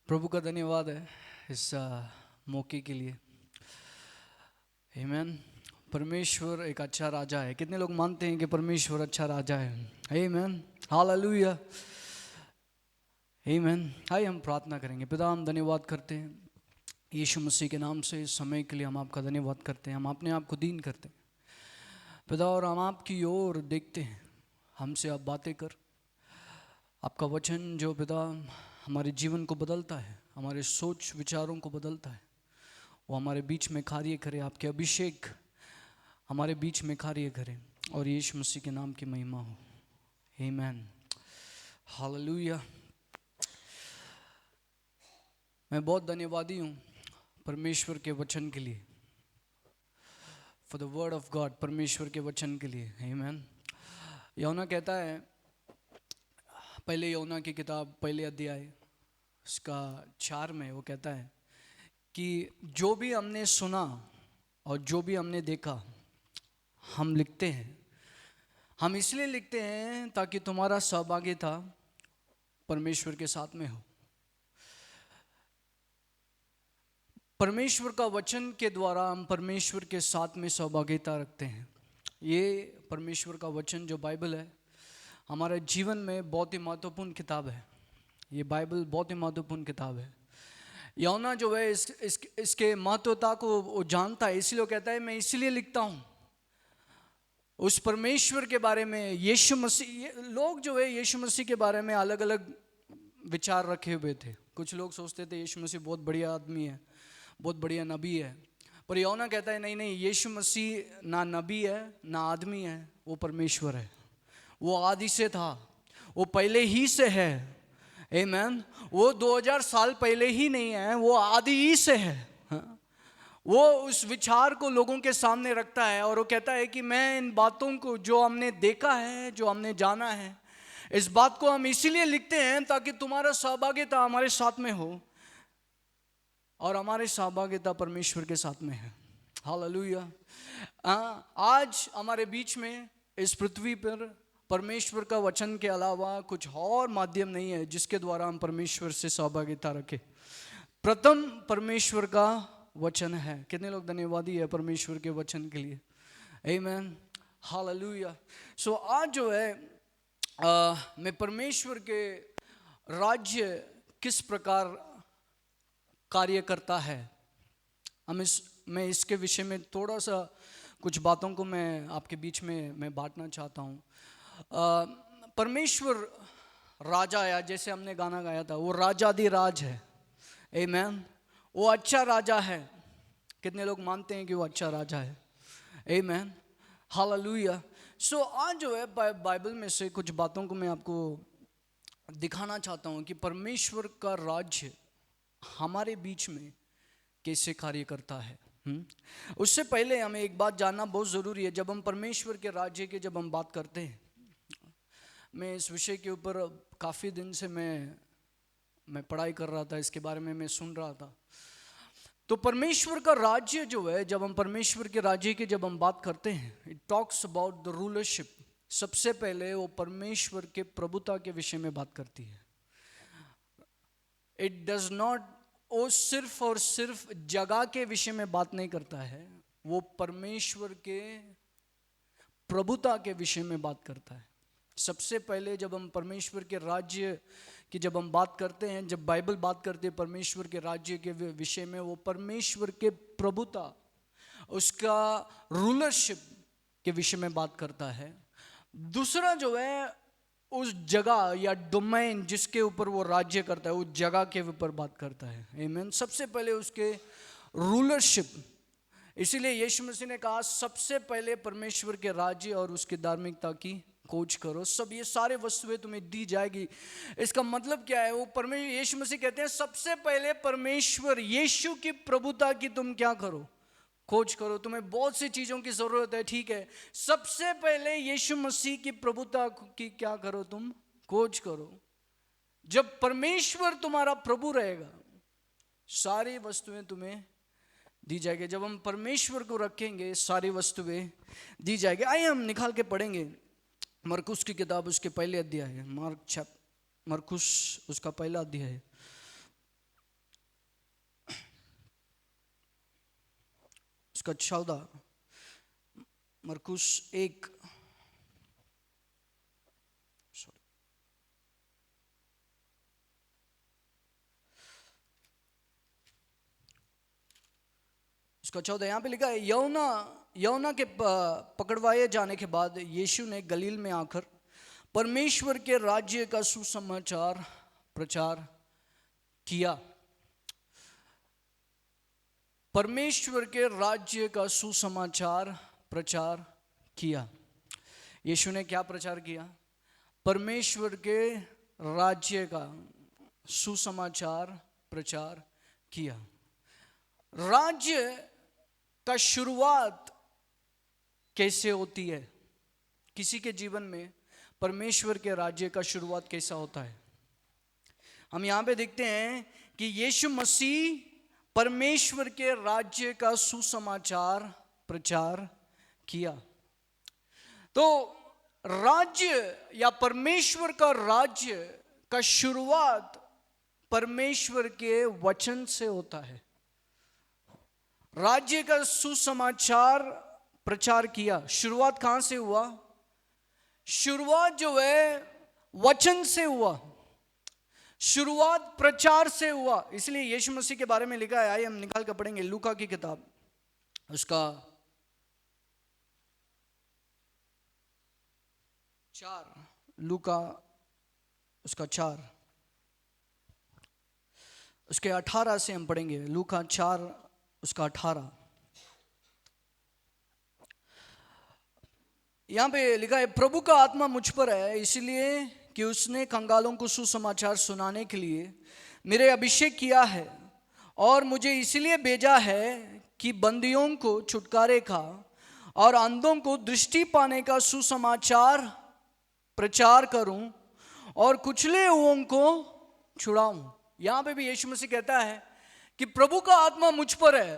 प्रभु का धन्यवाद है इस मौके के लिए। आमीन। परमेश्वर एक अच्छा राजा है। कितने लोग मानते हैं कि परमेश्वर अच्छा राजा है? आमीन, हालेलुया, आमीन। आइए हम प्रार्थना करेंगे। पिता, हम धन्यवाद करते हैं यीशु मसीह के नाम से। इस समय के लिए हम आपका धन्यवाद करते हैं। हम अपने आप को दीन करते हैं पिता, और हम आपकी ओर देखते हैं। हमसे आप बातें कर। आपका वचन जो पिता हमारे जीवन को बदलता है, हमारे सोच विचारों को बदलता है, वो हमारे बीच में कार्य करे। आपके अभिषेक हमारे बीच में कार्य करे और यीशु मसीह के नाम की महिमा हो। आमीन, हालेलुया। मैं बहुत धन्यवादी हूँ परमेश्वर के वचन के लिए, for the word of God, परमेश्वर के वचन के लिए। आमीन। यूहन्ना कहता है, पहले यूहन्ना की किताब पहले अध्याय उसका 4 में वो कहता है कि जो भी हमने सुना और जो भी हमने देखा हम लिखते हैं। हम इसलिए लिखते हैं ताकि तुम्हारा सहभागिता परमेश्वर के साथ में हो। परमेश्वर का वचन के द्वारा हम परमेश्वर के साथ में सहभागिता रखते हैं। ये परमेश्वर का वचन जो बाइबल है हमारे जीवन में बहुत ही महत्वपूर्ण किताब है। ये बाइबल बहुत ही महत्वपूर्ण किताब है। यूहन्ना जो है इसके महत्वता को वो जानता है, इसलिए वो कहता है मैं इसलिए लिखता हूँ उस परमेश्वर के बारे में। यीशु मसीह, लोग जो है यीशु मसीह के बारे में अलग अलग विचार रखे हुए थे। कुछ लोग सोचते थे यीशु मसीह बहुत बढ़िया आदमी है, बहुत बढ़िया नबी है। पर यूहन्ना कहता है नहीं नहीं, यीशु मसीह ना नबी है ना आदमी है, वो परमेश्वर है। वो आदि से था, वो पहले ही से है। आमीन। वो 2000 साल पहले ही नहीं है, वो आदि ही से है। वो उस विचार को लोगों के सामने रखता है और वो कहता है कि मैं इन बातों को जो हमने देखा है, जो हमने जाना है, इस बात को हम इसीलिए लिखते हैं ताकि तुम्हारा सहभागिता हमारे साथ में हो और हमारी सहभागिता परमेश्वर के साथ में है। हालेलुया। आज हमारे बीच में इस पृथ्वी पर परमेश्वर का वचन के अलावा कुछ और माध्यम नहीं है जिसके द्वारा हम परमेश्वर से सहभागिता रखें। प्रथम परमेश्वर का वचन है। कितने लोग धन्यवादी है परमेश्वर के वचन के लिए? आमीन, हालेलुया। सो आज जो है मैं परमेश्वर के राज्य किस प्रकार कार्य करता है, मैं इसके विषय में थोड़ा सा कुछ बातों को मैं आपके बीच में मैं बांटना चाहता हूँ। परमेश्वर राजा है, जैसे हमने गाना गाया था, वो राजाधिराज है। आमीन। वो अच्छा राजा है। कितने लोग मानते हैं कि वो अच्छा राजा है? आमीन, हालेलुया। सो आज जो है बाइबल में से कुछ बातों को मैं आपको दिखाना चाहता हूँ कि परमेश्वर का राज्य हमारे बीच में कैसे कार्य करता है। उससे पहले हमें एक बात जानना बहुत ज़रूरी है। जब हम परमेश्वर के राज्य की जब हम बात करते हैं, मैं इस विषय के ऊपर काफ़ी दिन से मैं पढ़ाई कर रहा था, इसके बारे में मैं सुन रहा था। तो परमेश्वर का राज्य जो है, जब हम परमेश्वर के राज्य की जब हम बात करते हैं, it talks about the rulership. सबसे पहले वो परमेश्वर के प्रभुता के विषय में बात करती है। इट डज नॉट, वो सिर्फ और सिर्फ जगह के विषय में बात नहीं करता है, वो परमेश्वर के प्रभुता के विषय में बात करता है। सबसे पहले जब हम परमेश्वर के राज्य की जब हम बात करते हैं, जब बाइबल बात करती है परमेश्वर के राज्य के विषय में, वो परमेश्वर के प्रभुता, उसका रूलरशिप के विषय में बात करता है। दूसरा जो है, उस जगह या डोमेन जिसके ऊपर वो राज्य करता है, उस जगह के ऊपर बात करता है। आमीन। सबसे पहले उसके रूलरशिप। इसीलिए यीशु मसीह ने कहा सबसे पहले परमेश्वर के राज्य और उसकी धार्मिकता की खोज करो, सब ये सारे वस्तुएं तुम्हें दी जाएगी। इसका मतलब क्या है? वो परमेश्वर, यीशु मसीह कहते हैं सबसे पहले परमेश्वर यीशु की प्रभुता की तुम क्या करो? खोज करो। तुम्हें बहुत सी चीज़ों की ज़रूरत है, ठीक है, सबसे पहले यीशु मसीह की प्रभुता की क्या करो? तुम खोज करो। जब परमेश्वर तुम्हारा प्रभु रहेगा, सारी वस्तुएं तुम्हें दी जाएगी। जब हम परमेश्वर को रखेंगे, सारी वस्तुएं दी जाएगी। आइए हम निकाल के पढ़ेंगे मरकुस की किताब, उसके पहले अध्याय है। मरकुस उसका पहला अध्याय है। उसका 14, मरकुस 1, उसका 14 यहाँ पे लिखा है, यौना के पकड़वाए जाने के बाद यीशु ने गलील में आकर परमेश्वर के राज्य का सुसमाचार प्रचार किया। परमेश्वर के राज्य का सुसमाचार प्रचार किया। यीशु ने क्या प्रचार किया? परमेश्वर के राज्य का सुसमाचार प्रचार किया। राज्य का शुरुआत कैसे होती है? किसी के जीवन में परमेश्वर के राज्य का शुरुआत कैसा होता है? हम यहाँ पे देखते हैं कि यीशु मसीह परमेश्वर के राज्य का सुसमाचार प्रचार किया। तो राज्य या परमेश्वर का राज्य का शुरुआत परमेश्वर के वचन से होता है। राज्य का सुसमाचार प्रचार किया, शुरुआत कहां से हुआ? शुरुआत जो है वचन से हुआ, शुरुआत प्रचार से हुआ। इसलिए यीशु मसीह के बारे में लिखा है, आइए हम निकाल कर पढ़ेंगे लूका की किताब, उसका 4, लूका उसका 4, उसके 18 से हम पढ़ेंगे। लूका 4 उसका 18। यहां पे लिखा है, प्रभु का आत्मा मुझ पर है, इसलिए कि उसने कंगालों को सुसमाचार सुनाने के लिए मेरे अभिषेक किया है, और मुझे इसलिए भेजा है कि बंदियों को छुटकारे का और अंधों को दृष्टि पाने का सुसमाचार प्रचार करूं, और कुचले हुओं को छुड़ाऊं। यहां पे भी यीशु मसीह कहता है कि प्रभु का आत्मा मुझ पर है,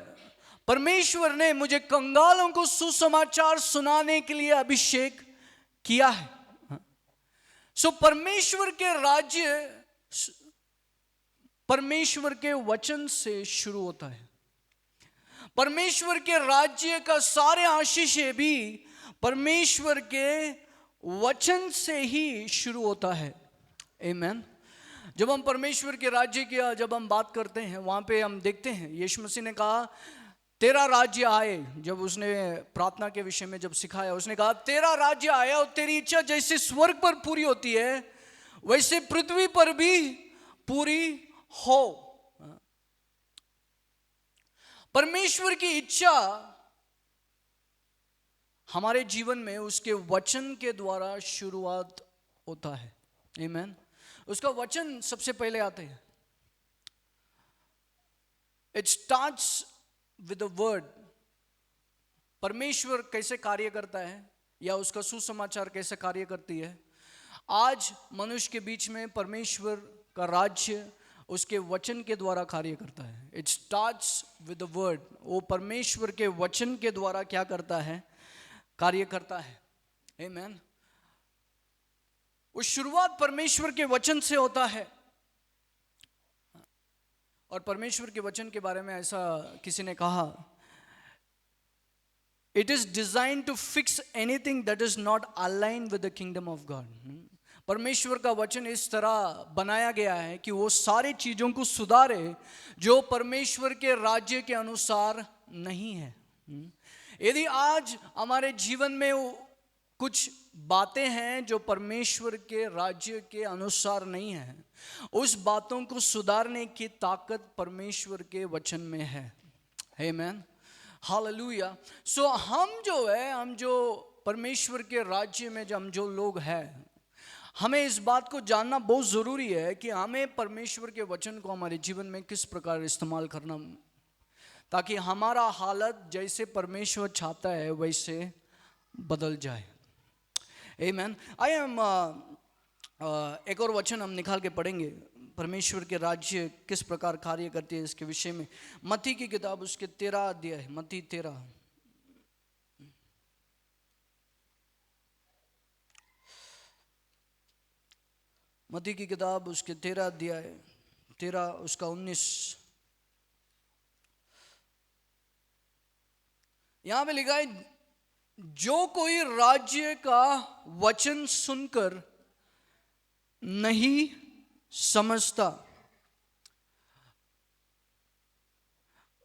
परमेश्वर ने मुझे कंगालों को सुसमाचार सुनाने के लिए अभिषेक किया है। सो परमेश्वर के राज्य परमेश्वर के वचन से शुरू होता है। परमेश्वर के राज्य का सारे आशीषें भी परमेश्वर के वचन से ही शुरू होता है। आमीन। जब हम परमेश्वर के राज्य की जब हम बात करते हैं, वहां पे हम देखते हैं यीशु मसीह ने कहा तेरा राज्य आए। जब उसने प्रार्थना के विषय में जब सिखाया, उसने कहा तेरा राज्य आया और तेरी इच्छा जैसे स्वर्ग पर पूरी होती है वैसे पृथ्वी पर भी पूरी हो। परमेश्वर की इच्छा हमारे जीवन में उसके वचन के द्वारा शुरुआत होता है। आमीन। उसका वचन सबसे पहले आते हैं। It starts with the word. परमेश्वर कैसे कार्य करता है या उसका सुसमाचार कैसे कार्य करती है? आज मनुष्य के बीच में परमेश्वर का राज्य उसके वचन के द्वारा कार्य करता है। It starts with the word. वो परमेश्वर के वचन के द्वारा क्या करता है? कार्य करता है। आमीन। वो शुरुआत परमेश्वर के वचन से होता है। और परमेश्वर के वचन के बारे में ऐसा किसी ने कहा, it is design to fix anything that is not align with the kingdom of God. परमेश्वर का वचन इस तरह बनाया गया है कि वो सारी चीजों को सुधारे जो परमेश्वर के राज्य के अनुसार नहीं है। यदि आज हमारे जीवन में कुछ बातें हैं जो परमेश्वर के राज्य के अनुसार नहीं है, उस बातों को सुधारने की ताकत परमेश्वर के वचन में है। आमीन। हालेलुया। सो हम जो परमेश्वर के राज्य में हम जो लोग हैं, हमें इस बात को जानना बहुत ज़रूरी है कि हमें परमेश्वर के वचन को हमारे जीवन में किस प्रकार इस्तेमाल करना, ताकि हमारा हालत जैसे परमेश्वर चाहता है वैसे बदल जाए। आमीन। आइए हम एक और वचन हम निकाल के पढ़ेंगे, परमेश्वर के राज्य किस प्रकार कार्य करती है इसके विषय में। मत्ती की किताब उसके 13 अध्याय, मत्ती 13, मत्ती की किताब उसके 13 अध्याय 13 उसका 19। यहां पे लिखा है, जो कोई राज्य का वचन सुनकर नहीं समझता,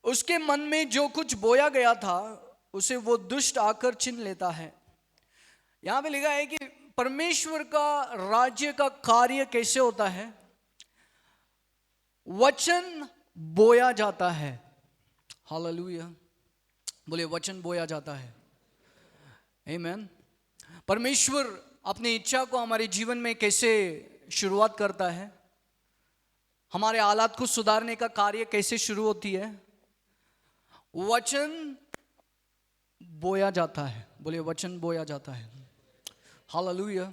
उसके मन में जो कुछ बोया गया था उसे वो दुष्ट आकर छीन लेता है। यहां पे लिखा है कि परमेश्वर का राज्य का कार्य कैसे होता है। वचन बोया जाता है। हालेलुया, बोले वचन बोया जाता है। आमीन। परमेश्वर अपनी इच्छा को हमारे जीवन में कैसे शुरुआत करता है, हमारे हालात को सुधारने का कार्य कैसे शुरू होती है, वचन बोया जाता है। बोले वचन बोया जाता है। हालेलुया।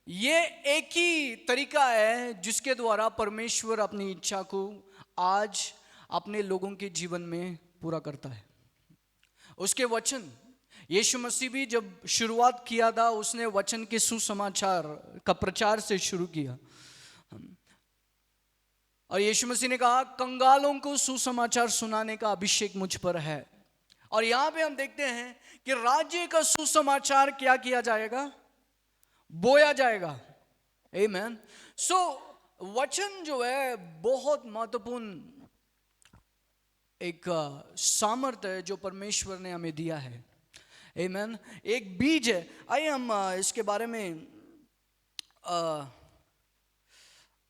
ये एक ही तरीका है जिसके द्वारा परमेश्वर अपनी इच्छा को आज अपने लोगों के जीवन में पूरा करता है। उसके वचन, यीशु मसीह भी जब शुरुआत किया था उसने वचन के सुसमाचार का प्रचार से शुरू किया। और यीशु मसीह ने कहा, कंगालों को सुसमाचार सुनाने का अभिषेक मुझ पर है। और यहां पे हम देखते हैं कि राज्य का सुसमाचार क्या किया जाएगा, बोया जाएगा। आमीन। सो वचन जो है बहुत महत्वपूर्ण एक सामर्थ्य है जो परमेश्वर ने हमें दिया है। आमीन। एक बीज है। आइए हम इसके बारे में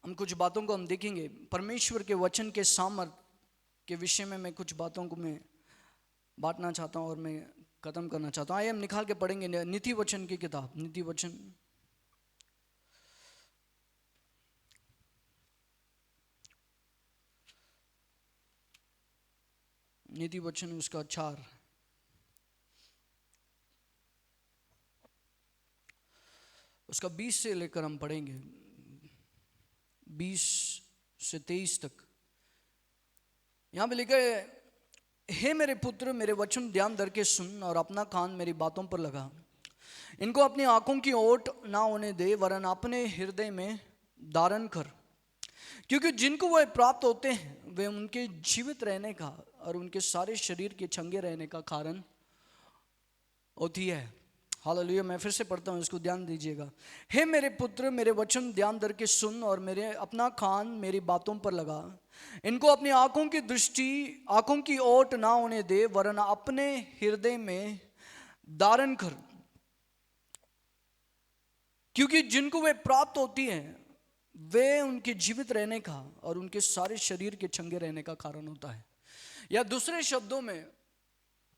हम कुछ बातों को हम देखेंगे। परमेश्वर के वचन के सामर्थ्य के विषय में मैं कुछ बातों को मैं बांटना चाहता हूं और मैं खत्म करना चाहता हूं। आइए हम निकाल के पढ़ेंगे नीति वचन की किताब, नीति वचन, नीति वचन उसका 4, उसका 20 से लेकर हम पढ़ेंगे 20 से 23 तक। यहां पे लिखा है, हे मेरे पुत्र मेरे वचन ध्यान धर के सुन और अपना कान मेरी बातों पर लगा। इनको अपनी आंखों की ओट ना होने दे, वरन अपने हृदय में धारण कर, क्योंकि जिनको वह प्राप्त होते हैं वे उनके जीवित रहने का और उनके सारे शरीर के चंगे रहने का कारण होती है। हालेलुया। मैं फिर से पढ़ता हूँ, इसको ध्यान दीजिएगा। हे मेरे पुत्र मेरे वचन ध्यान धर के सुन और मेरे अपना कान मेरी बातों पर लगा। इनको अपनी आंखों की दृष्टि, आंखों की ओट ना होने दे, वरन अपने हृदय में धारण कर, क्योंकि जिनको वे प्राप्त होती हैं वे उनके जीवित रहने का और उनके सारे शरीर के चंगे रहने का कारण होता है। या दूसरे शब्दों में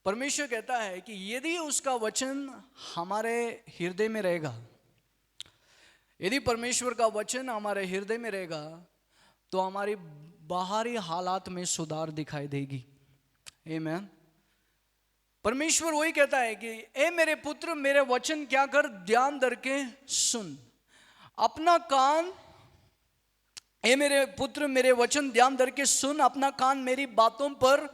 परमेश्वर कहता है कि यदि उसका वचन हमारे हृदय में रहेगा, यदि परमेश्वर का वचन हमारे हृदय में रहेगा तो हमारी बाहरी हालात में सुधार दिखाई देगी। आमीन। परमेश्वर वही कहता है कि ए मेरे पुत्र मेरे वचन क्या कर, ध्यान धर के सुन, अपना कान, ए मेरे पुत्र मेरे वचन ध्यान धर के सुन, अपना कान मेरी बातों पर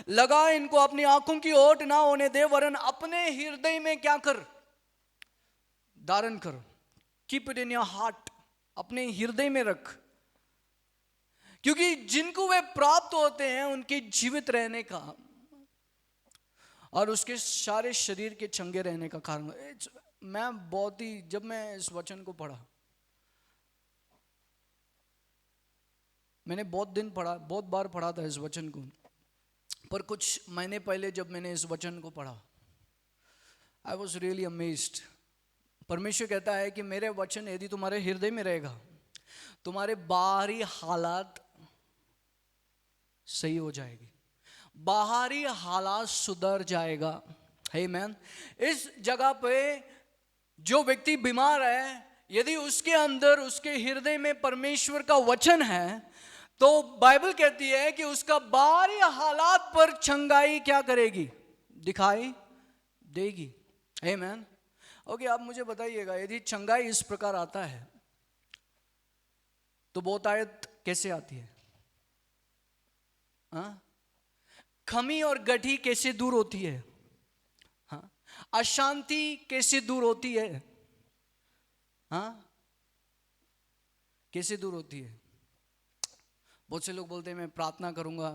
लगा। इनको अपनी आंखों की ओट ना होने दे, वरन अपने हृदय में क्या कर, धारण कर। Keep it in your heart, अपने हृदय में रख, क्योंकि जिनको वे प्राप्त होते हैं उनके जीवित रहने का और उसके सारे शरीर के चंगे रहने का कारण। मैं बहुत ही, जब मैं इस वचन को पढ़ा, मैंने बहुत दिन पढ़ा, बहुत बार पढ़ा था इस वचन को, पर कुछ महीने पहले जब मैंने इस वचन को पढ़ा, आई वॉज रियली अमेज्ड। परमेश्वर कहता है कि मेरे वचन यदि तुम्हारे हृदय में रहेगा, तुम्हारे बाहरी हालात सही हो जाएगी, बाहरी हालात सुधर जाएगा। आमीन। इस जगह पे जो व्यक्ति बीमार है, यदि उसके अंदर उसके हृदय में परमेश्वर का वचन है तो बाइबल कहती है कि उसका बाहरी हालात पर चंगाई क्या करेगी, दिखाई देगी। आमीन। ओके, आप मुझे बताइएगा, यदि चंगाई इस प्रकार आता है तो बहुतायत कैसे आती है? हाँ? कमी और गठी कैसे दूर होती है? हाँ? अशांति कैसे दूर होती है? हाँ? कैसे दूर होती है? बहुत से लोग बोलते हैं मैं प्रार्थना करूंगा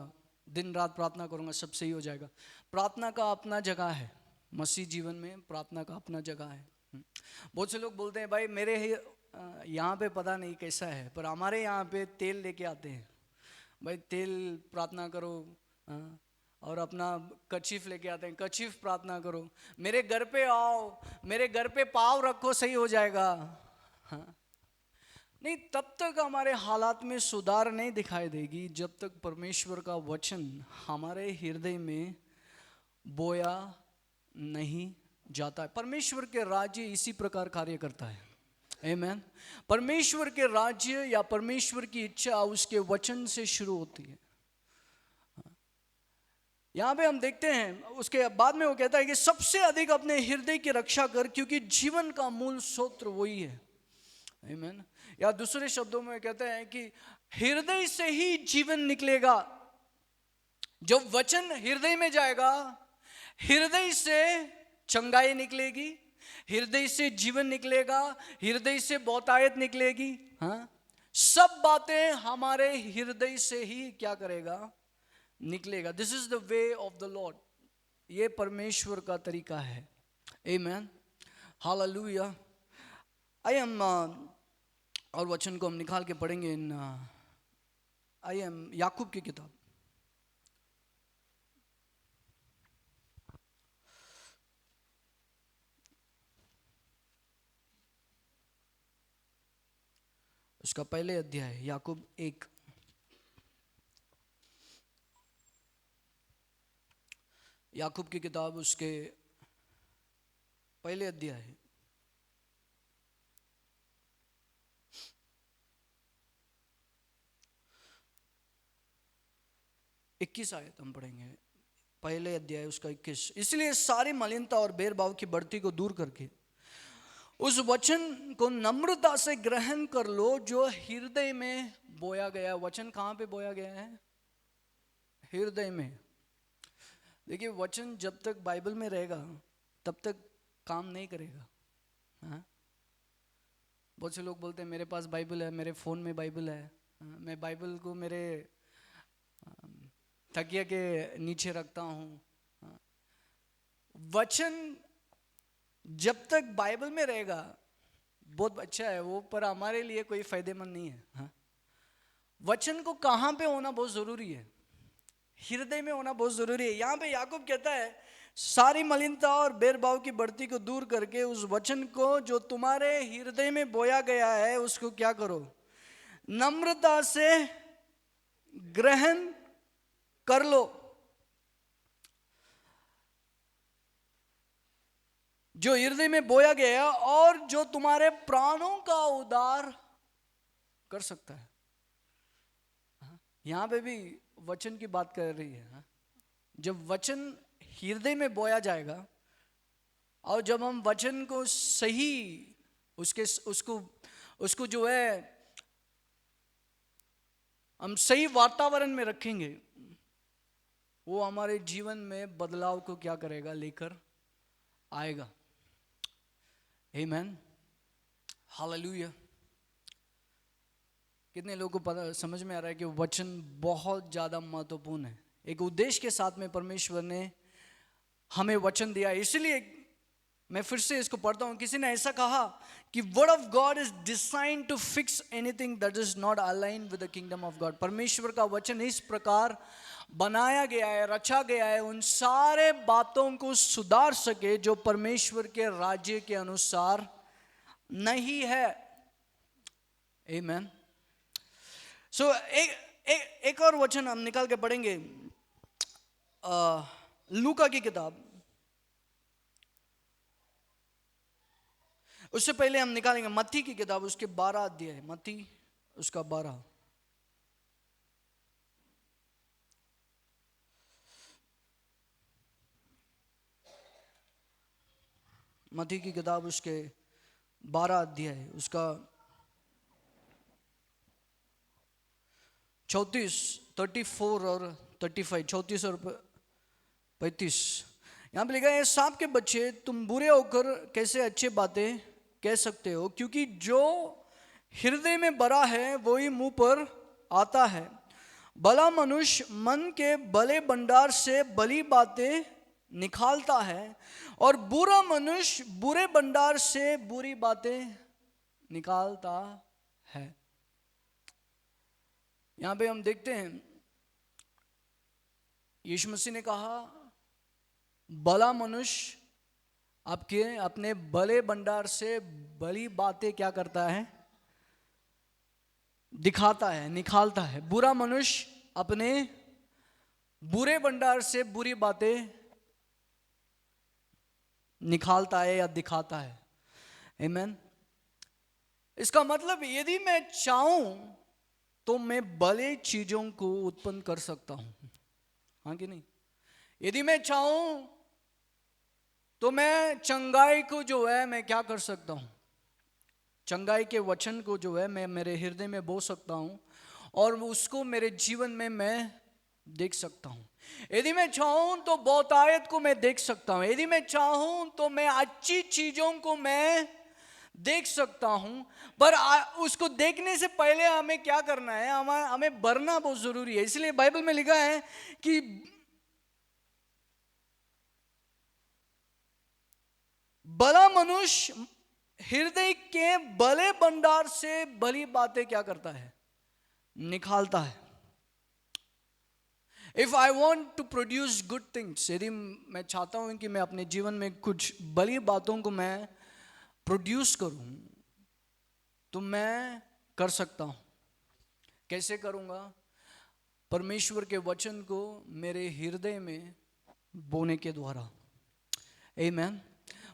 दिन रात प्रार्थना करूँगा सब सही हो जाएगा। प्रार्थना का अपना जगह है, मसीह जीवन में प्रार्थना का अपना जगह है। बहुत से लोग बोलते हैं भाई मेरे यहाँ पे पता नहीं कैसा है, पर हमारे यहाँ पे तेल लेके आते हैं, भाई तेल प्रार्थना करो, और अपना कचीफ लेके आते हैं, कचीफ प्रार्थना करो, मेरे घर पे आओ, मेरे घर पे पाँव रखो सही हो जाएगा। हाँ नहीं, तब तक हमारे हालात में सुधार नहीं दिखाई देगी जब तक परमेश्वर का वचन हमारे हृदय में बोया नहीं जाता है। परमेश्वर के राज्य इसी प्रकार कार्य करता है। आमीन। परमेश्वर के राज्य या परमेश्वर की इच्छा उसके वचन से शुरू होती है। यहाँ पे हम देखते हैं, उसके बाद में वो कहता है कि सबसे अधिक अपने हृदय की रक्षा कर, क्योंकि जीवन का मूल स्रोत वही है। आमीन। या दूसरे शब्दों में कहते हैं कि हृदय से ही जीवन निकलेगा। जब वचन हृदय में जाएगा, हृदय से चंगाई निकलेगी, हृदय से जीवन निकलेगा, हृदय से बहुतायत निकलेगी। हाँ, सब बातें हमारे हृदय से ही क्या करेगा, निकलेगा। This is the way of the Lord. ये परमेश्वर का तरीका है। आमीन, हालेलुया। आई एम और वचन को हम निकाल के पढ़ेंगे इन आई एम याकूब की किताब, उसका पहले अध्याय, याकूब 1। याकूब की किताब उसके पहले अध्याय है। इक्कीस आयत हम पढ़ेंगे, पहले अध्याय उसका 21। इसलिए सारी मलिनता और भेदभाव की बढ़ती को दूर करके उस वचन को नम्रता से ग्रहण कर लो जो हृदय में बोया गया। वचन कहाँ पे बोया गया है? हृदय में। देखिए, वचन जब तक बाइबल में रहेगा तब तक काम नहीं करेगा। हाँ? बहुत से लोग बोलते हैं मेरे पास बाइबल है, मेरे फ़ोन में बाइबल है, मैं बाइबल को मेरे तकिया के नीचे रखता हूँ। वचन जब तक बाइबल में रहेगा बहुत अच्छा है वो, पर हमारे लिए कोई फायदेमंद नहीं है। हाँ? वचन को कहाँ पे होना बहुत ज़रूरी है, हृदय में होना बहुत ज़रूरी है। यहाँ पे याकूब कहता है सारी मलिनता और भेदभाव की बढ़ती को दूर करके उस वचन को जो तुम्हारे हृदय में बोया गया है उसको क्या करो, नम्रता से ग्रहण कर लो। जो हृदय में बोया गया और जो तुम्हारे प्राणों का उद्धार कर सकता है। यहां पे भी वचन की बात कर रही है। जब वचन हृदय में बोया जाएगा और जब हम वचन को सही उसको जो है हम सही वातावरण में रखेंगे, वो हमारे जीवन में बदलाव को क्या करेगा, लेकर आएगा। आमीन, हालेलुया। कितने लोगों को पता समझ में आ रहा है कि वचन बहुत ज़्यादा महत्वपूर्ण है। एक उद्देश्य के साथ में परमेश्वर ने हमें वचन दिया। इसलिए मैं फिर से इसको पढ़ता हूँ। किसी ने ऐसा कहा कि word of God is design to fix anything that is not align with the kingdom of God. परमेश्वर का वचन इस प्रकार बनाया गया है, रचा गया है, उन सारे बातों को सुधार सके जो परमेश्वर के राज्य के अनुसार नहीं है। आमीन। सो एक और वचन हम निकाल के पढ़ेंगे, लूका की किताब। उससे पहले हम निकालेंगे मत्ती की किताब, उसके 12 अध्याय, मत्ती उसका 12। मत्ती की किताब उसके 12 अध्याय, उसका 34 और 35, 34 और 35। यहाँ पे लिखा है, सांप के बच्चे तुम बुरे होकर कैसे अच्छी बातें कह सकते हो, क्योंकि जो हृदय में भरा है वही मुंह पर आता है। भला मनुष्य मन के भले भंडार से भली बातें निकालता है, और बुरा मनुष्य बुरे भंडार से बुरी बातें निकालता है। यहां पे हम देखते हैं यीशु मसीह ने कहा भला मनुष्य आपके अपने भले भंडार से भली बातें क्या करता है, दिखाता है, निकालता है। बुरा मनुष्य अपने बुरे भंडार से बुरी बातें निकालता है या दिखाता है। आमीन। इसका मतलब यदि मैं चाहूं तो मैं भले चीजों को उत्पन्न कर सकता हूं, हाँ कि नहीं? यदि मैं चाहूं तो मैं चंगाई को जो है मैं क्या कर सकता हूं, चंगाई के वचन को जो है मैं मेरे हृदय में बो सकता हूं और उसको मेरे जीवन में मैं देख सकता हूं। यदि मैं चाहूं तो बहुतायत को मैं देख सकता हूं। यदि मैं चाहूं तो मैं अच्छी चीजों को मैं देख सकता हूं। पर उसको देखने से पहले हमें क्या करना है, हमें भरना बहुत जरूरी है। इसलिए बाइबल में लिखा है कि भला मनुष्य हृदय के भले भंडार से भली बातें क्या करता है, निकालता है। If I want to produce good things, यदि मैं चाहता हूं कि मैं अपने जीवन में कुछ भली बातों को मैं प्रोड्यूस करूं तो मैं कर सकता हूं। कैसे करूंगा? परमेश्वर के वचन को मेरे हृदय में बोने के द्वारा। आमीन।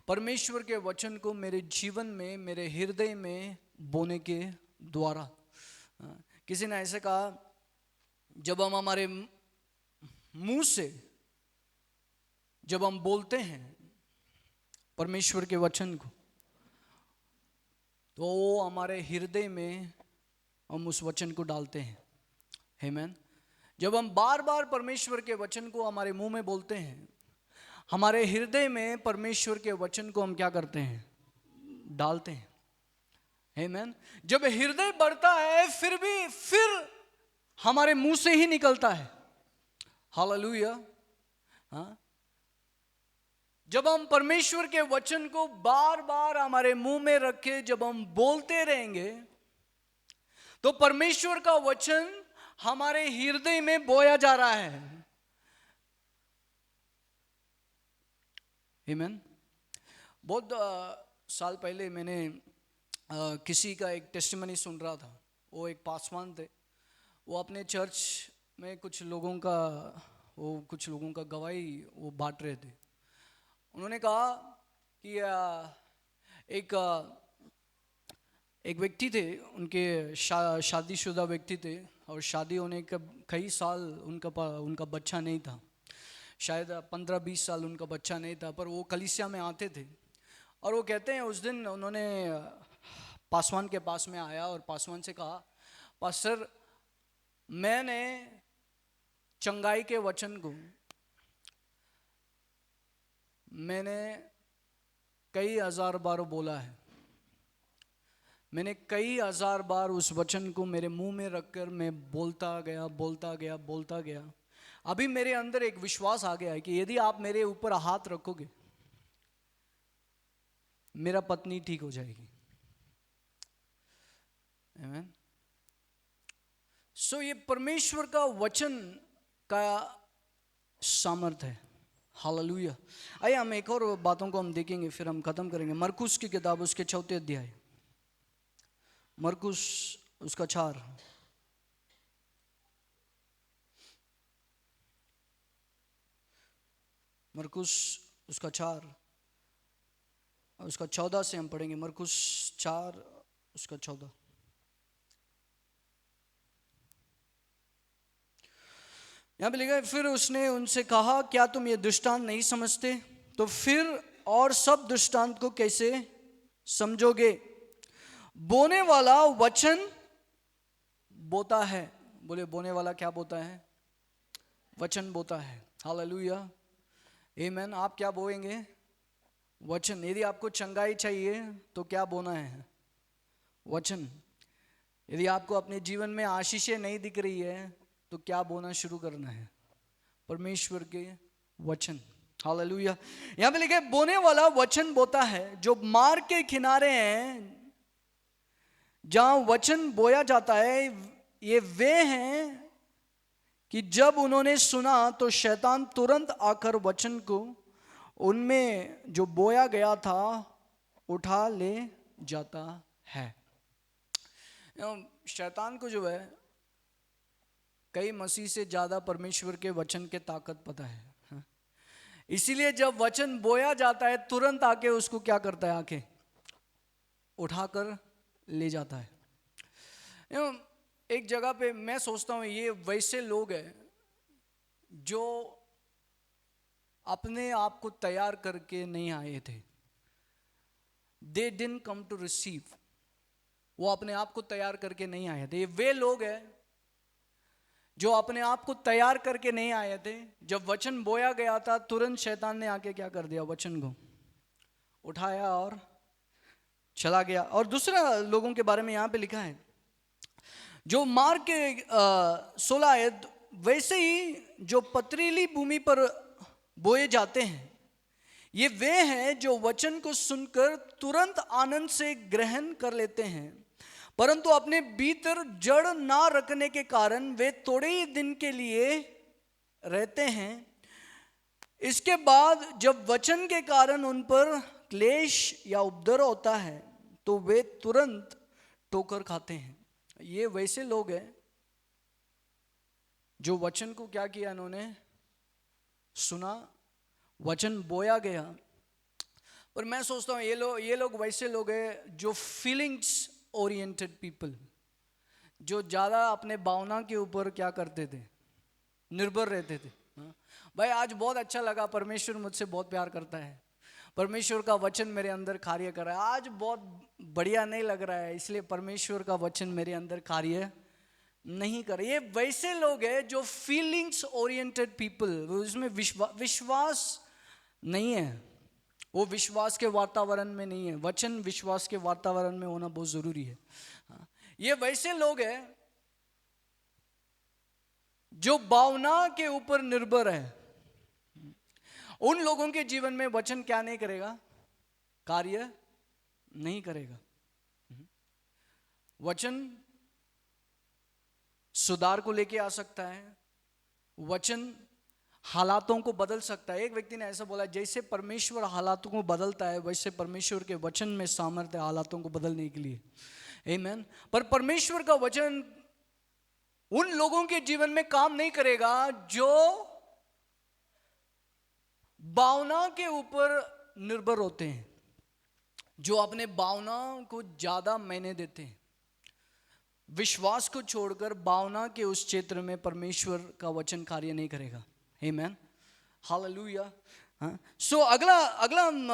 परमेश्वर के वचन को मेरे जीवन में, मेरे हृदय में बोने के द्वारा। किसी ने ऐसे कहा, जब हम हमारे मुंह से जब हम बोलते हैं परमेश्वर के वचन को, तो वो हमारे हृदय में हम उस वचन को डालते हैं। आमीन। जब हम बार बार परमेश्वर के वचन को हमारे मुंह में बोलते हैं, हमारे हृदय में परमेश्वर के वचन को हम क्या करते हैं, डालते हैं। आमीन। जब हृदय बढ़ता है फिर हमारे मुंह से ही निकलता है। हालेलुया। हाँ, जब हम परमेश्वर के वचन को बार बार हमारे मुंह में रखे जब हम बोलते रहेंगे तो परमेश्वर का वचन हमारे हृदय में बोया जा रहा है। आमीन। बहुत साल पहले मैंने किसी का एक टेस्टिमनी सुन रहा था। वो एक पासवान थे। वो अपने चर्च में कुछ लोगों का गवाही वो बांट रहे थे। उन्होंने कहा कि एक व्यक्ति थे, उनके शादीशुदा व्यक्ति थे और शादी होने के कई साल उनका बच्चा नहीं था। शायद 15-20 साल उनका बच्चा नहीं था। पर वो कलीसिया में आते थे और वो कहते हैं उस दिन उन्होंने पासवान के पास में आया और पासवान से कहा, पास्टर मैंने चंगाई के वचन को मैंने कई हजार बार बोला है। मैंने कई हजार बार उस वचन को मेरे मुंह में रखकर मैं बोलता गया। अभी मेरे अंदर एक विश्वास आ गया है कि यदि आप मेरे ऊपर हाथ रखोगे मेरा पत्नी ठीक हो जाएगी। आमीन। सो ये परमेश्वर का वचन का सामर्थ्य है। हालेलुया। आइए हम एक और बातों को हम देखेंगे फिर हम खत्म करेंगे। मरकुस की किताब उसके 4 अध्याय, मरकुस उसका 4। मरकुस उसका 4 उसका 14 से हम पढ़ेंगे। मरकुस 4 उसका 14। यहां पे लिखा है, फिर उसने उनसे कहा, क्या तुम ये दृष्टांत नहीं समझते? तो फिर और सब दृष्टांत को कैसे समझोगे? बोने वाला वचन बोता है। बोले, बोने वाला क्या बोता है? वचन बोता है। हालेलुया। आमीन। आप क्या बोएंगे? वचन। यदि आपको चंगाई चाहिए तो क्या बोना है? वचन। यदि आपको अपने जीवन में आशीषें नहीं दिख रही है तो क्या बोना शुरू करना है? परमेश्वर के वचन। हालेलुया। यहां पे लिखे बोने वाला वचन बोता है। जो मार्ग के किनारे हैं जहां वचन बोया जाता है, ये वे हैं कि जब उन्होंने सुना तो शैतान तुरंत आकर वचन को उनमें जो बोया गया था उठा ले जाता है। शैतान को जो है कई मसीह से ज्यादा परमेश्वर के वचन के ताकत पता है। इसीलिए जब वचन बोया जाता है तुरंत आके उसको क्या करता है? आके उठाकर ले जाता है। एक जगह पे मैं सोचता हूँ ये वैसे लोग हैं जो अपने आप को तैयार करके नहीं आए थे। They didn't come to receive। वो अपने आप को तैयार करके नहीं आए थे। ये वे लोग हैं जो अपने आप को तैयार करके नहीं आए थे। जब वचन बोया गया था तुरंत शैतान ने आके क्या कर दिया? वचन को उठाया और चला गया। और दूसरा लोगों के बारे में यहां पे लिखा है जो मार्ग के 16 आयत, वैसे ही जो पथरीली भूमि पर बोए जाते हैं ये वे हैं जो वचन को सुनकर तुरंत आनंद से ग्रहण कर लेते हैं, परंतु अपने भीतर जड़ ना रखने के कारण वे थोड़े ही दिन के लिए रहते हैं। इसके बाद जब वचन के कारण उन पर क्लेश या उपद्रव होता है तो वे तुरंत ठोकर खाते हैं। ये वैसे लोग हैं जो वचन को क्या किया? इन्होंने सुना, वचन बोया गया, पर मैं सोचता हूं ये लोग वैसे लोग हैं जो फीलिंग्स ओरिएंटेड पीपल, जो ज्यादा अपने भावना के ऊपर क्या करते थे? निर्भर रहते थे। भाई आज बहुत अच्छा लगा, परमेश्वर मुझसे बहुत प्यार करता है, परमेश्वर का वचन मेरे अंदर कार्य कर रहा है। आज बहुत बढ़िया नहीं लग रहा है, इसलिए परमेश्वर का वचन मेरे अंदर कार्य नहीं कर। ये वैसे लोग हैं जो फीलिंग्स ओरिएंटेड पीपल, उसमें विश्वास नहीं है, वो विश्वास के वातावरण में नहीं है। वचन विश्वास के वातावरण में होना बहुत जरूरी है। ये वैसे लोग हैं जो भावना के ऊपर निर्भर है। उन लोगों के जीवन में वचन क्या नहीं करेगा? कार्य नहीं करेगा। वचन सुधार को लेके आ सकता है, वचन हालातों को बदल सकता है। एक व्यक्ति ने ऐसा बोला, जैसे परमेश्वर हालातों को बदलता है वैसे परमेश्वर के वचन में सामर्थ्य है हालातों को बदलने के लिए। आमीन। पर परमेश्वर का वचन उन लोगों के जीवन में काम नहीं करेगा जो भावना के ऊपर निर्भर होते हैं, जो अपने भावनाओं को ज्यादा मायने देते हैं। विश्वास को छोड़कर भावना के उस क्षेत्र में परमेश्वर का वचन कार्य नहीं करेगा। आमीन, हालेलुया। सो अगला हम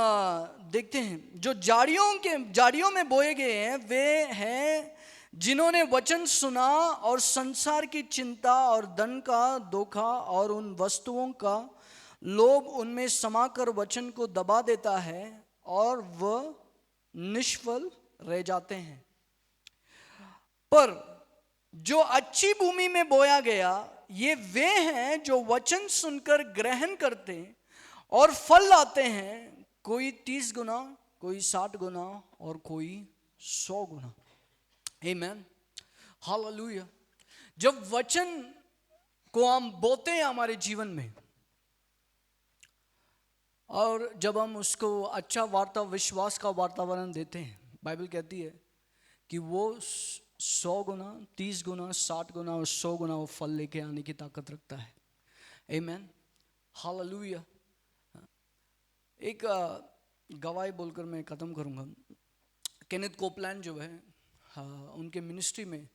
देखते हैं जो जाड़ियों में बोए गए हैं वे हैं जिन्होंने वचन सुना और संसार की चिंता और धन का धोखा और उन वस्तुओं का लोभ उनमें समाकर वचन को दबा देता है और वह निष्फल रह जाते हैं। पर जो अच्छी भूमि में बोया गया ये वे हैं जो वचन सुनकर ग्रहण करते और फल लाते हैं, कोई 30 गुना, कोई 60 गुना और कोई 100 गुना। आमीन, हालेलुया। जब वचन को हम बोते हैं हमारे जीवन में और जब हम उसको अच्छा विश्वास का वातावरण देते हैं, बाइबल कहती है कि वो 100 गुना, 30 गुना, 60 गुना और 100 गुना वो फल लेके आने की ताकत रखता है। आमीन, हालेलुया। एक गवाही बोलकर मैं ख़त्म करूँगा। केनेथ कोपलैंड जो है, उनके मिनिस्ट्री में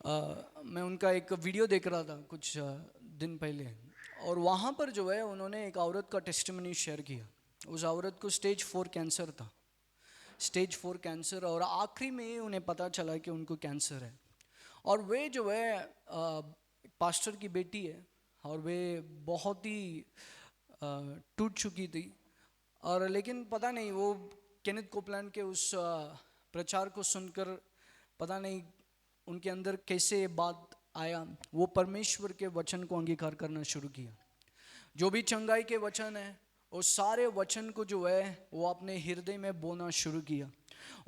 मैं उनका एक वीडियो देख रहा था कुछ दिन पहले, और वहाँ पर जो है उन्होंने एक औरत का टेस्टिमनी शेयर किया। उस औरत को स्टेज 4 कैंसर था, स्टेज 4 कैंसर, और आखिरी में ही उन्हें पता चला कि उनको कैंसर है। और वे जो है पास्टर की बेटी है और वे बहुत ही टूट चुकी थी, और लेकिन पता नहीं वो केनेथ कोपलैंड के उस प्रचार को सुनकर पता नहीं उनके अंदर कैसे बात आया वो परमेश्वर के वचन को अंगीकार करना शुरू किया। जो भी चंगाई के वचन है वो सारे वचन को जो है वो अपने हृदय में बोना शुरू किया।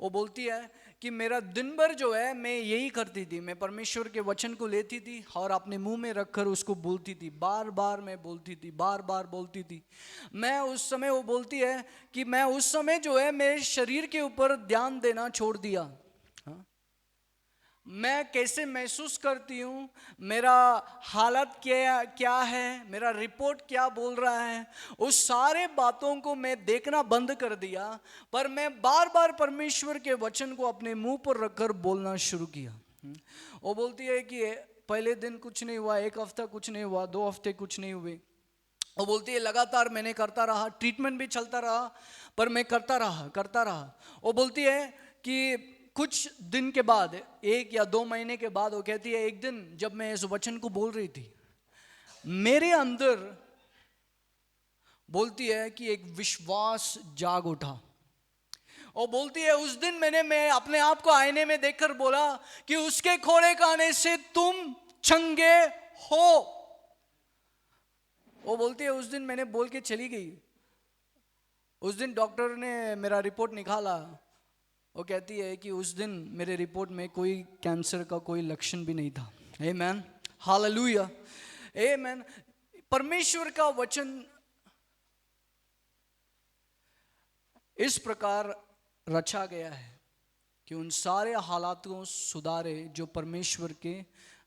वो बोलती है कि मेरा दिन भर जो है मैं यही करती थी, मैं परमेश्वर के वचन को लेती थी और अपने मुंह में रखकर उसको बोलती थी, बार बार मैं बोलती थी, बार बार बोलती थी। मैं उस समय, वो बोलती है कि मैं उस समय जो है मेरे शरीर के ऊपर ध्यान देना छोड़ दिया। मैं कैसे महसूस करती हूँ, मेरा हालत क्या क्या है, मेरा रिपोर्ट क्या बोल रहा है, उस सारे बातों को मैं देखना बंद कर दिया। पर मैं बार बार परमेश्वर के वचन को अपने मुंह पर रखकर बोलना शुरू किया। वो बोलती है कि पहले दिन कुछ नहीं हुआ, एक हफ्ता कुछ नहीं हुआ, 2 हफ्ते कुछ नहीं हुए। वो बोलती है लगातार मैंने करता रहा, ट्रीटमेंट भी चलता रहा, पर मैं करता रहा। वो बोलती है कि कुछ दिन के बाद, 1 या 2 महीने के बाद, वो कहती है एक दिन जब मैं इस वचन को बोल रही थी, मेरे अंदर बोलती है कि एक विश्वास जाग उठा। और बोलती है उस दिन मैं अपने आप को आईने में देखकर बोला कि उसके खोड़े खाने से तुम चंगे हो। वो बोलती है उस दिन मैंने बोल के चली गई। उस दिन डॉक्टर ने मेरा रिपोर्ट निकाला। वो कहती है कि उस दिन मेरे रिपोर्ट में कोई कैंसर का कोई लक्षण भी नहीं था। आमेन, हालेलुया, आमेन। परमेश्वर का वचन इस प्रकार रचा गया है कि उन सारे हालात को सुधारे जो परमेश्वर के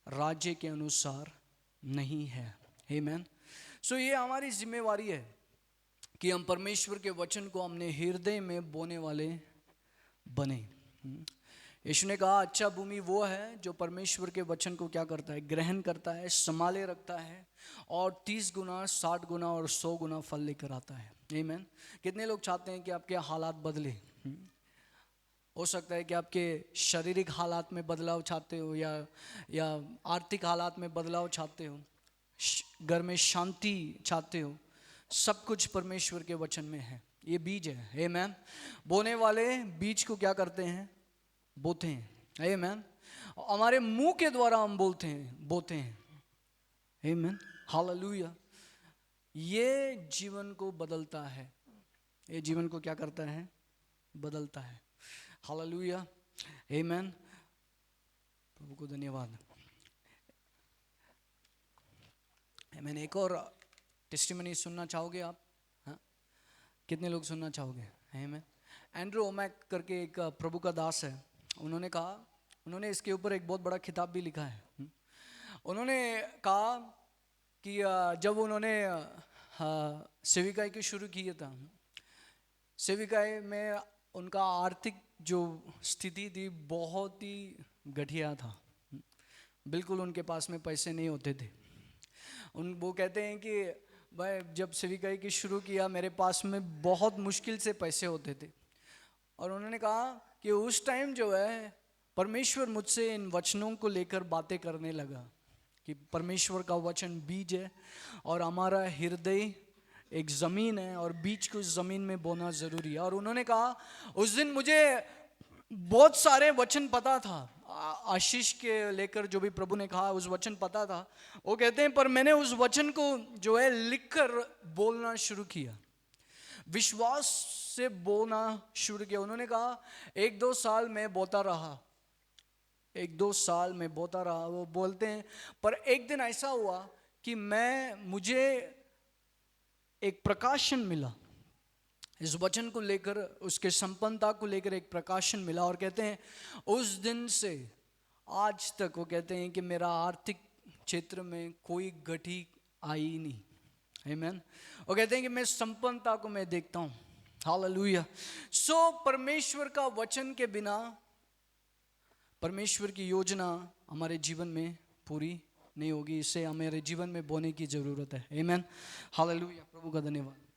राज्य के अनुसार नहीं है। आमेन। सो ये हमारी जिम्मेवारी है कि हम परमेश्वर के वचन को अपने हृदय में बोने वाले बने। यीशु ने कहा अच्छा भूमि वो है जो परमेश्वर के वचन को क्या करता है, ग्रहण करता है, संभाले रखता है और 30 गुना, 60 गुना और 100 गुना फल लेकर आता है। आमीन। कितने लोग चाहते हैं कि आपके हालात बदले? हो सकता है कि आपके शारीरिक हालात में बदलाव चाहते हो या आर्थिक हालात में बदलाव चाहते हो, घर में शांति चाहते हो। सब कुछ परमेश्वर के वचन में है। ये बीज है। आमीन। बोने वाले बीज को क्या करते हैं? बोते हैं। आमीन। हमारे मुंह के द्वारा हम बोलते हैं, बोते हैं। आमीन, हालेलुया। ये जीवन को बदलता है। ये जीवन को क्या करता है? बदलता है। हालेलुया, आमीन। प्रभु को धन्यवाद। आमीन। एक और टेस्टिमनी सुनना चाहोगे आप? हाँ, कितने लोग सुनना चाहोगे? आमीन। एंड्रू ओमैक करके एक प्रभु का दास है। उन्होंने कहा, उन्होंने इसके ऊपर एक बहुत बड़ा किताब भी लिखा है। उन्होंने कहा कि जब उन्होंने सेविकाई की शुरू किया था, सेविकाई में उनका आर्थिक जो स्थिति थी बहुत ही घटिया था। बिल्कुल उनके पास में पैसे नहीं होते थे। वो कहते हैं कि भाई जब सेविकाई की शुरू किया मेरे पास में बहुत मुश्किल से पैसे होते थे। और उन्होंने कहा कि उस टाइम जो है परमेश्वर मुझसे इन वचनों को लेकर बातें करने लगा कि परमेश्वर का वचन बीज है और हमारा हृदय एक ज़मीन है और बीज को ज़मीन में बोना ज़रूरी है। और उन्होंने कहा उस दिन मुझे बहुत सारे वचन पता था, आशीष के लेकर जो भी प्रभु ने कहा उस वचन पता था। वो कहते हैं पर मैंने उस वचन को जो है लिखकर बोलना शुरू किया, विश्वास से बोलना शुरू किया। उन्होंने कहा 1-2 साल में बोता रहा, 1-2 साल में बोता रहा। वो बोलते हैं पर एक दिन ऐसा हुआ कि मुझे एक प्रकाशन मिला, इस वचन को लेकर, उसके संपन्नता को लेकर एक प्रकाशन मिला। और कहते हैं उस दिन से आज तक वो कहते हैं कि मेरा आर्थिक क्षेत्र में कोई गति आई नहीं। आमीन। वो कहते हैं कि मैं संपन्नता को मैं देखता हूँ। हालेलुया। सो परमेश्वर का वचन के बिना परमेश्वर की योजना हमारे जीवन में पूरी नहीं होगी। इसे हमारे जीवन में बोने की जरूरत है। आमीन, हालेलुया। प्रभु का धन्यवाद।